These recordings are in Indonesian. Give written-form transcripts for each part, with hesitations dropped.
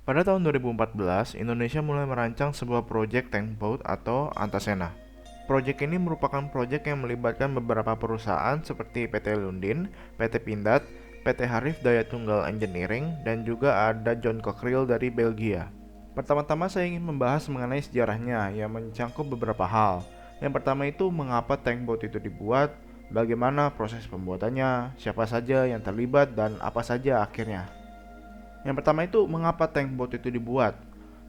Pada tahun 2014, Indonesia mulai merancang sebuah proyek tank boat atau Antasena. Proyek ini merupakan proyek yang melibatkan beberapa perusahaan seperti PT Lundin, PT Pindad, PT Harif Daya Tunggal Engineering, dan juga ada John Cockerill dari Belgia. Pertama-tama saya ingin membahas mengenai sejarahnya yang mencangkup beberapa hal. Yang pertama itu mengapa tank boat itu dibuat, bagaimana proses pembuatannya, siapa saja yang terlibat, dan apa saja akhirnya. Yang pertama itu mengapa tank boat itu dibuat.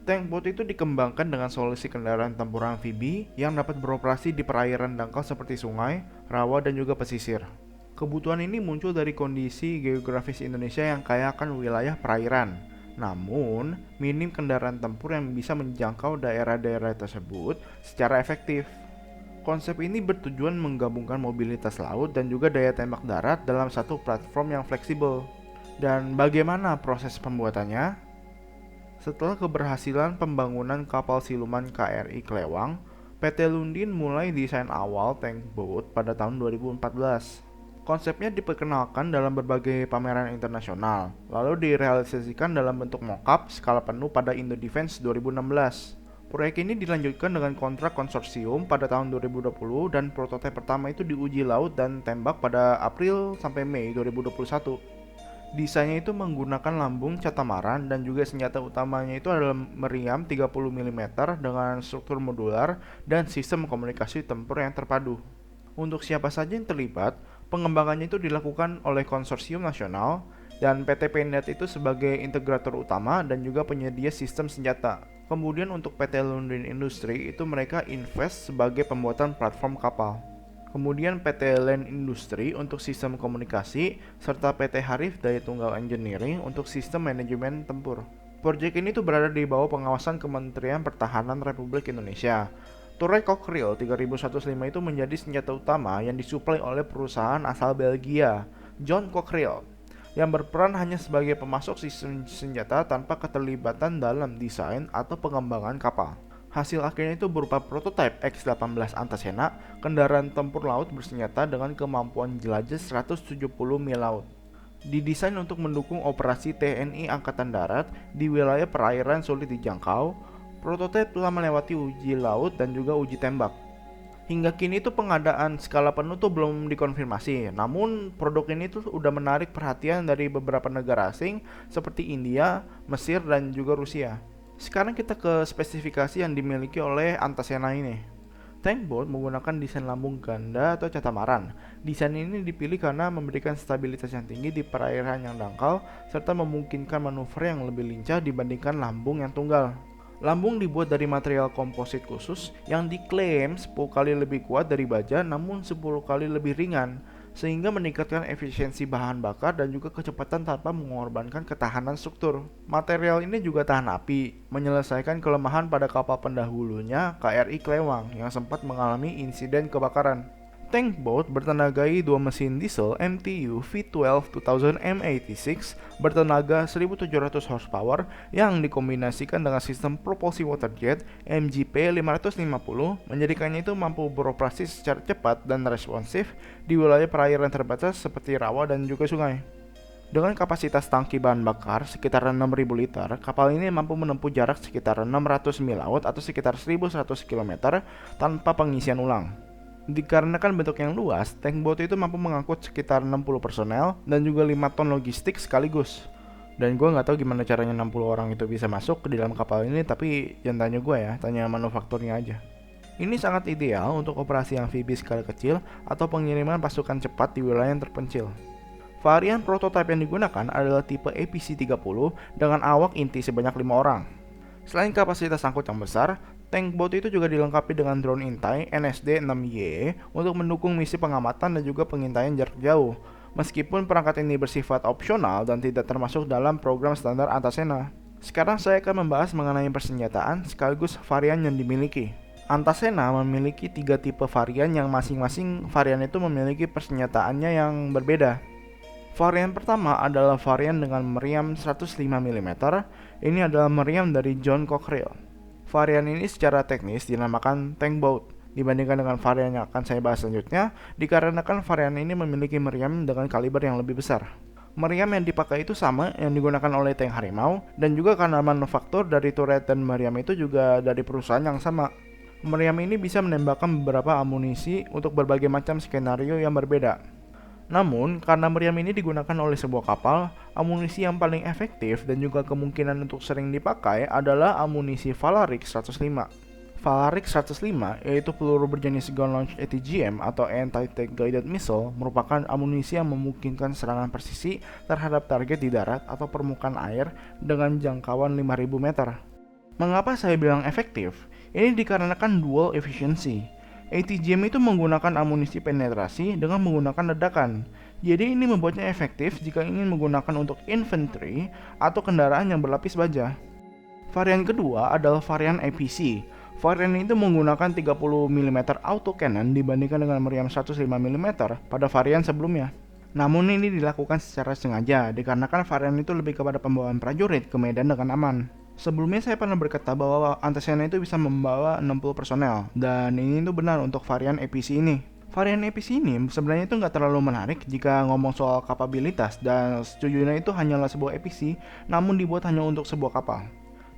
Tank boat itu dikembangkan dengan solusi kendaraan tempur amfibi yang dapat beroperasi di perairan dangkal seperti sungai, rawa, dan juga pesisir. Kebutuhan ini muncul dari kondisi geografis Indonesia yang kaya akan wilayah perairan. Namun, minim kendaraan tempur yang bisa menjangkau daerah-daerah tersebut secara efektif. Konsep ini bertujuan menggabungkan mobilitas laut dan juga daya tembak darat dalam satu platform yang fleksibel. Dan bagaimana proses pembuatannya? Setelah keberhasilan pembangunan kapal siluman KRI Klewang, PT Lundin mulai desain awal tank boat pada tahun 2014. Konsepnya diperkenalkan dalam berbagai pameran internasional, lalu direalisasikan dalam bentuk mock-up skala penuh pada Indo Defense 2016. Proyek ini dilanjutkan dengan kontrak konsorsium pada tahun 2020 dan prototipe pertama itu diuji laut dan tembak pada April sampai Mei 2021. Desainnya itu menggunakan lambung catamaran dan juga senjata utamanya itu adalah meriam 30 mm dengan struktur modular dan sistem komunikasi tempur yang terpadu. Untuk siapa saja yang terlibat, pengembangannya itu dilakukan oleh konsorsium nasional dan PT Pindad itu sebagai integrator utama dan juga penyedia sistem senjata. Kemudian untuk PT Lundin Industri itu mereka invest sebagai pembuatan platform kapal. Kemudian PT Land Industri untuk sistem komunikasi, serta PT Harif Daya Tunggal Engineering untuk sistem manajemen tempur. Proyek ini tuh berada di bawah pengawasan Kementerian Pertahanan Republik Indonesia. Turret Cockerill 3105 itu menjadi senjata utama yang disuplai oleh perusahaan asal Belgia, John Cockerill, yang berperan hanya sebagai pemasok sistem senjata tanpa keterlibatan dalam desain atau pengembangan kapal. Hasil akhirnya itu berupa prototipe X-18 Antasena, kendaraan tempur laut bersenjata dengan kemampuan jelajah 170 mil laut. Didesain untuk mendukung operasi TNI Angkatan Darat di wilayah perairan sulit dijangkau, prototipe telah melewati uji laut dan juga uji tembak. Hingga kini tuh pengadaan skala penuh tuh belum dikonfirmasi, namun produk ini tuh udah menarik perhatian dari beberapa negara asing seperti India, Mesir, dan juga Rusia. Sekarang kita ke spesifikasi yang dimiliki oleh Antasena ini. Tank boat menggunakan desain lambung ganda atau catamaran. Desain ini dipilih karena memberikan stabilitas yang tinggi di perairan yang dangkal serta memungkinkan manuver yang lebih lincah dibandingkan lambung yang tunggal. Lambung dibuat dari material komposit khusus yang diklaim 10 kali lebih kuat dari baja namun 10 kali lebih ringan, sehingga meningkatkan efisiensi bahan bakar dan juga kecepatan tanpa mengorbankan ketahanan struktur. Material ini juga tahan api, menyelesaikan kelemahan pada kapal pendahulunya KRI Klewang yang sempat mengalami insiden kebakaran. Tank boat bertenagai dua mesin diesel MTU V12 2000 M86 bertenaga 1700 horsepower yang dikombinasikan dengan sistem propulsi waterjet MGP 550 menjadikannya itu mampu beroperasi secara cepat dan responsif di wilayah perairan terbatas seperti rawa dan juga sungai. Dengan kapasitas tangki bahan bakar sekitar 6.000 liter, kapal ini mampu menempuh jarak sekitar 600 mil laut atau sekitar 1.100 km tanpa pengisian ulang. Dikarenakan bentuk yang luas, tank boat itu mampu mengangkut sekitar 60 personel dan juga 5 ton logistik sekaligus. Dan gue nggak tahu gimana caranya 60 orang itu bisa masuk ke dalam kapal ini, tapi jangan tanya gue ya, tanya manufakturnya aja. Ini sangat ideal untuk operasi amfibi skala kecil atau pengiriman pasukan cepat di wilayah yang terpencil. Varian prototipe yang digunakan adalah tipe APC-30 dengan awak inti sebanyak 5 orang. Selain kapasitas angkut yang besar, tank boat itu juga dilengkapi dengan drone intai NSD-6Y untuk mendukung misi pengamatan dan juga pengintaian jarak jauh. Meskipun perangkat ini bersifat opsional dan tidak termasuk dalam program standar Antasena. Sekarang saya akan membahas mengenai persenjataan sekaligus varian yang dimiliki. Antasena memiliki 3 tipe varian yang masing-masing varian itu memiliki persenjataannya yang berbeda. Varian pertama adalah varian dengan meriam 105 mm. Ini adalah meriam dari John Cockerill. Varian ini secara teknis dinamakan tank boat dibandingkan dengan varian yang akan saya bahas selanjutnya, dikarenakan varian ini memiliki meriam dengan kaliber yang lebih besar. Meriam yang dipakai itu sama yang digunakan oleh tank Harimau, dan juga karena manufaktur dari turret dan meriam itu juga dari perusahaan yang sama. Meriam ini bisa menembakkan beberapa amunisi untuk berbagai macam skenario yang berbeda. Namun, karena meriam ini digunakan oleh sebuah kapal, amunisi yang paling efektif dan juga kemungkinan untuk sering dipakai adalah amunisi Valarik 105. Valarik 105 yaitu peluru berjenis Gun Launch ATGM atau Anti-Tank Guided Missile merupakan amunisi yang memungkinkan serangan presisi terhadap target di darat atau permukaan air dengan jangkauan 5.000 meter. Mengapa saya bilang efektif? Ini dikarenakan dual efficiency. ATGM itu menggunakan amunisi penetrasi dengan menggunakan ledakan. Jadi ini membuatnya efektif jika ingin menggunakan untuk infantry atau kendaraan yang berlapis baja. Varian kedua adalah varian APC. Varian itu menggunakan 30 mm autocannon dibandingkan dengan meriam 105 mm pada varian sebelumnya. Namun ini dilakukan secara sengaja dikarenakan varian itu lebih kepada pembawaan prajurit ke medan dengan aman. Sebelumnya saya pernah berkata bahwa Antasena itu bisa membawa 60 personel, dan ini itu benar untuk varian APC ini. Varian APC ini sebenarnya itu nggak terlalu menarik jika ngomong soal kapabilitas, dan sejujurnya itu hanyalah sebuah APC namun dibuat hanya untuk sebuah kapal.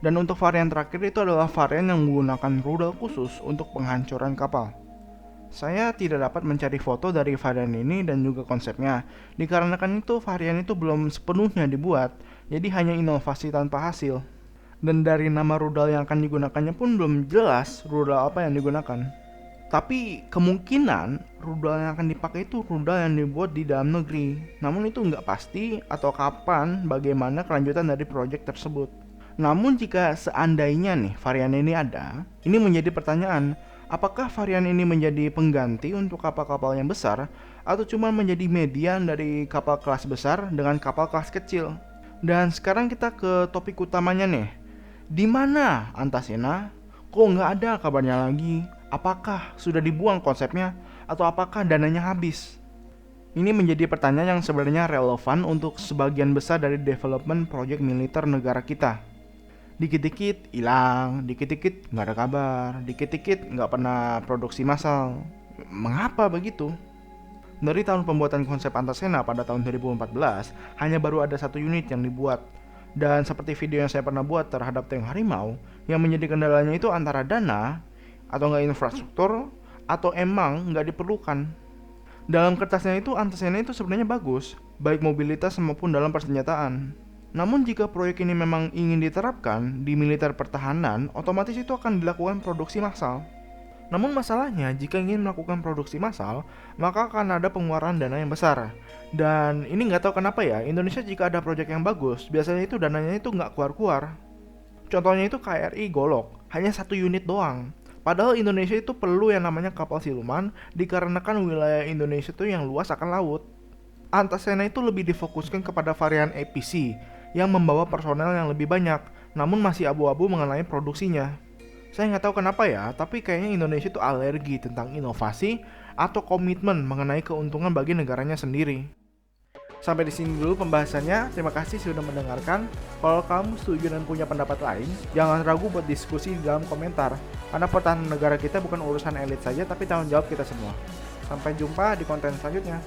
Dan untuk varian terakhir itu adalah varian yang menggunakan rudal khusus untuk penghancuran kapal. Saya tidak dapat mencari foto dari varian ini dan juga konsepnya, dikarenakan itu varian itu belum sepenuhnya dibuat, jadi hanya inovasi tanpa hasil. Dan dari nama rudal yang akan digunakannya pun belum jelas rudal apa yang digunakan. Tapi kemungkinan rudal yang akan dipakai itu rudal yang dibuat di dalam negeri. Namun itu nggak pasti atau kapan bagaimana kelanjutan dari proyek tersebut. Namun jika seandainya nih varian ini ada, ini menjadi pertanyaan, apakah varian ini menjadi pengganti untuk kapal-kapal yang besar atau cuma menjadi median dari kapal kelas besar dengan kapal kelas kecil? Dan sekarang kita ke topik utamanya nih. Di mana Antasena? Kok nggak ada kabarnya lagi? Apakah sudah dibuang konsepnya atau apakah dananya habis? Ini menjadi pertanyaan yang sebenarnya relevan untuk sebagian besar dari development proyek militer negara kita. Dikit-dikit hilang, dikit-dikit nggak ada kabar, dikit-dikit nggak pernah produksi massal. Mengapa begitu? Dari tahun pembuatan konsep Antasena pada tahun 2014, hanya baru ada 1 unit yang dibuat. Dan seperti video yang saya pernah buat terhadap tank Harimau, yang menjadi kendalanya itu antara dana, atau nggak infrastruktur, atau emang nggak diperlukan. Dalam kertasnya itu Antasena itu sebenarnya bagus, baik mobilitas maupun dalam persenjataan. Namun jika proyek ini memang ingin diterapkan di militer pertahanan, otomatis itu akan dilakukan produksi massal. Namun masalahnya, jika ingin melakukan produksi massal, maka akan ada pengeluaran dana yang besar. Dan ini nggak tahu kenapa ya, Indonesia jika ada proyek yang bagus, biasanya itu dananya itu nggak keluar-keluar. Contohnya itu KRI Golok, hanya 1 unit doang. Padahal Indonesia itu perlu yang namanya kapal siluman, dikarenakan wilayah Indonesia itu yang luas akan laut. Antasena itu lebih difokuskan kepada varian APC, yang membawa personel yang lebih banyak, namun masih abu-abu mengenai produksinya. Saya nggak tahu kenapa ya, tapi kayaknya Indonesia itu alergi tentang inovasi atau komitmen mengenai keuntungan bagi negaranya sendiri. Sampai di sini dulu pembahasannya, terima kasih sudah mendengarkan. Kalau kamu setuju dan punya pendapat lain, jangan ragu buat diskusi di dalam komentar, karena pertahanan negara kita bukan urusan elit saja, tapi tanggung jawab kita semua. Sampai jumpa di konten selanjutnya.